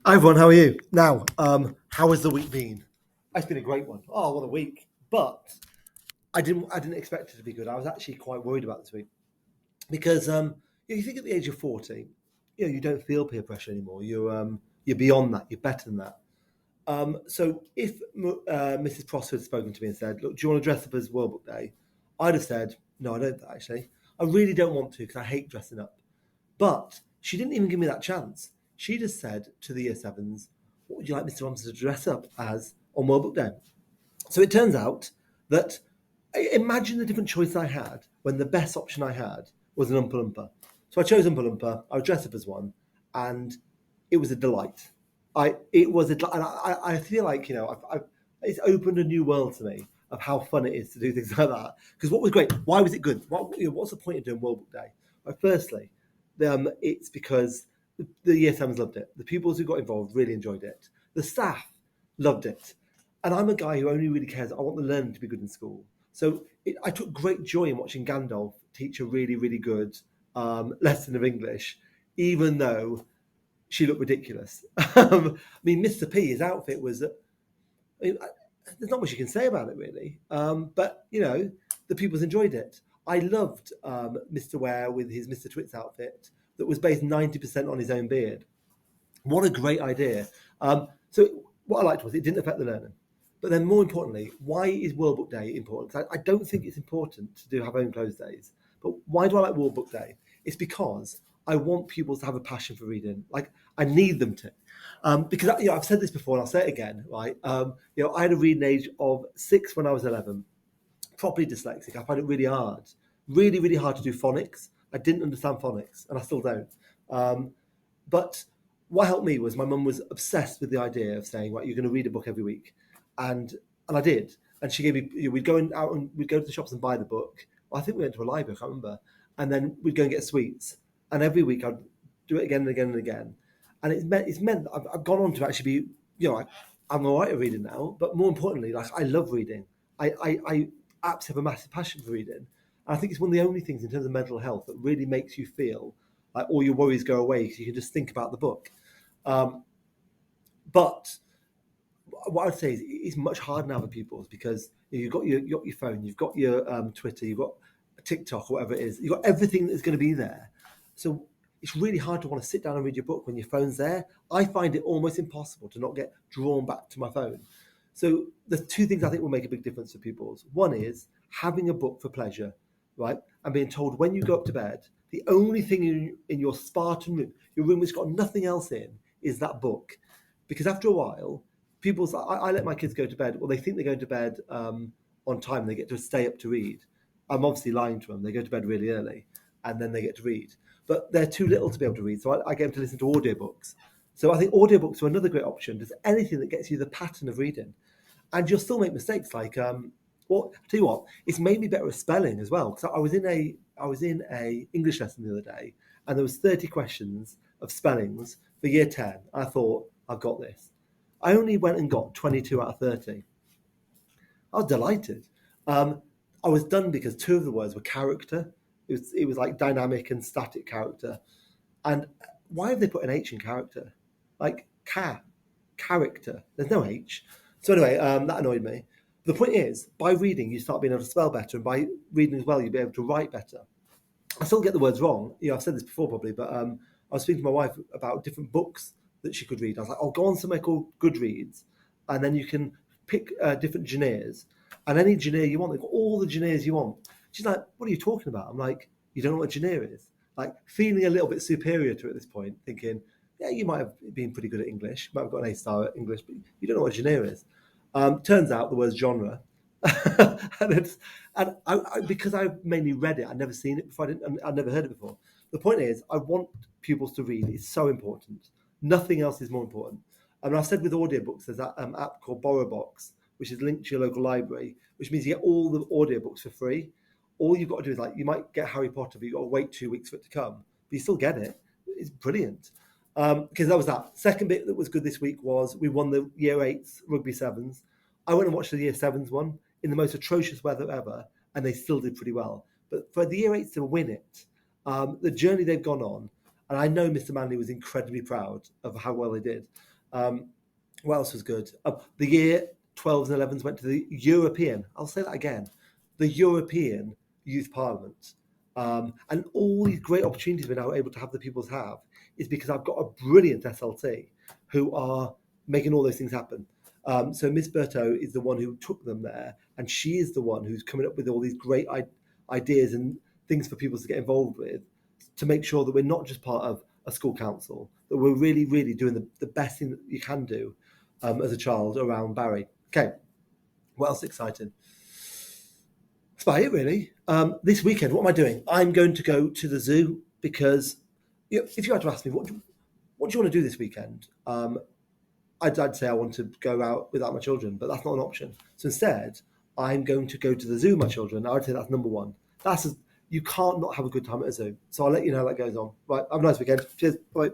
Hi everyone, how are you? Now, how has the week been? It's been a great one. Oh, what a week! But I didn't expect it to be good. I was actually quite worried about this week because you think at the age of 40, you don't feel peer pressure anymore. You're beyond that. You're better than that. So if Mrs. Prosser had spoken to me and said, "Look, do you want to dress up as World Book Day?" I'd have said, "No, I don't actually. I really don't want to because I hate dressing up." But she didn't even give me that chance. She just said to the year sevens, "What would you like Mr. Thompson to dress up as on World Book Day?" So it turns out that imagine the different choice I had when the best option I had was an Oompa Loompa. So I chose Oompa Loompa. I was dressed up as one, and it was a delight. I feel like it's opened a new world to me of how fun it is to do things like that. Because what was great? Why was it good? What's the point of doing World Book Day? Firstly, it's because the year sevens loved it. The pupils who got involved really enjoyed it. The staff loved it. And I'm a guy who only really cares. I want the learning to be good in school. So I took great joy in watching Gandalf teach a really, really good lesson of English, even though she looked ridiculous. Mr. P, his outfit was. There's not much you can say about it really, but the pupils enjoyed it. I loved Mr. Ware with his Mr. Twits outfit that was based 90% on his own beard. What a great idea! So what I liked was it didn't affect the learning. But then more importantly, why is World Book Day important? 'Cause I don't think it's important to do have own closed days. But why do I like World Book Day? It's because I want pupils to have a passion for reading. Like I need them to. Because I've said this before and I'll say it again, right? I had a reading age of 6 when I was 11, properly dyslexic. I find it really hard, really, really hard to do phonics. I didn't understand phonics, and I still don't. But what helped me was my mum was obsessed with the idea of saying, "Right, you're going to read a book every week," and I did. And she gave me, we'd go out and we'd go to the shops and buy the book. Well, I think we went to a library, I can't remember. And then we'd go and get sweets. And every week I'd do it again and again and again. And it's meant that I've gone on to actually be, I'm all right at reading now. But more importantly, like I love reading. I absolutely have a massive passion for reading. And I think it's one of the only things in terms of mental health that really makes you feel like all your worries go away because you can just think about the book. Um, but what I'd say is it's much harder now for pupils because you've got your phone, you've got your Twitter, you've got TikTok, or whatever it is. You've got everything that's going to be there. So it's really hard to want to sit down and read your book when your phone's there. I find it almost impossible to not get drawn back to my phone. So the two things I think will make a big difference for pupils. One is having a book for pleasure, right? And being told when you go up to bed, the only thing in your Spartan room, your room which got nothing else in, is that book. Because after a while, I let my kids go to bed. Well, they think they're going to bed on time. And they get to stay up to read. I'm obviously lying to them. They go to bed really early, and then they get to read. But they're too little to be able to read, so I get them to listen to audiobooks. So I think audiobooks are another great option. Just anything that gets you the pattern of reading, and you'll still make mistakes. Like, well, I tell you what, it's made me better at spelling as well. Because I was in a English lesson the other day, and there was 30 questions of spellings for year 10. I thought I've got this. I only went and got 22 out of 30. I was delighted. Um, I was done because two of the words were character. It was like dynamic and static character. And why have they put an H in character? Like character. There's no H. So anyway, that annoyed me. The point is, by reading, you start being able to spell better, and by reading as well, you'll be able to write better. I still get the words wrong. I've said this before probably, but I was speaking to my wife about different books that she could read. I was like, "Oh, go on somewhere called Goodreads, and then you can pick different genres, and any genre you want. They've got all the genres you want." She's like, "What are you talking about?" I'm like, "You don't know what a genre is." Like feeling a little bit superior to it at this point, thinking, "Yeah, you might have been pretty good at English, might have got an A star at English, but you don't know what a genre is." Turns out the word's genre. and it's because I've mainly read it, I'd never seen it before. I'd never heard it before. The point is, I want pupils to read. It's so important. Nothing else is more important. And I've said with audiobooks, there's that app called BorrowBox, which is linked to your local library, which means you get all the audiobooks for free. All you've got to do is like you might get Harry Potter, but you've got to wait 2 weeks for it to come. But you still get it. It's brilliant. Because that was that. Second bit that was good this week was we won the year eights rugby sevens. I went and watched the year sevens one in the most atrocious weather ever, and they still did pretty well. But for the year eights to win it, the journey they've gone on, and I know Mr. Manley was incredibly proud of how well they did. What else was good? The year 12s and 11s went to the European. I'll say that again. The European Youth Parliament. And all these great opportunities we're now able to have the pupils have is because I've got a brilliant SLT who are making all those things happen. So Miss Berto is the one who took them there, and she is the one who's coming up with all these great ideas and things for people to get involved with to make sure that we're not just part of a school council, that we're really, really doing the best thing that you can do as a child around Barry. Okay, what else exciting? That's about it, really. This weekend, what am I doing? I'm going to go to the zoo because if you had to ask me, what do you want to do this weekend? I'd say I want to go out without my children, but that's not an option. So instead, I'm going to go to the zoo with my children. I would say that's number one. You can't not have a good time at a zoo. So I'll let you know how that goes on. Right, have a nice weekend. Cheers. Bye.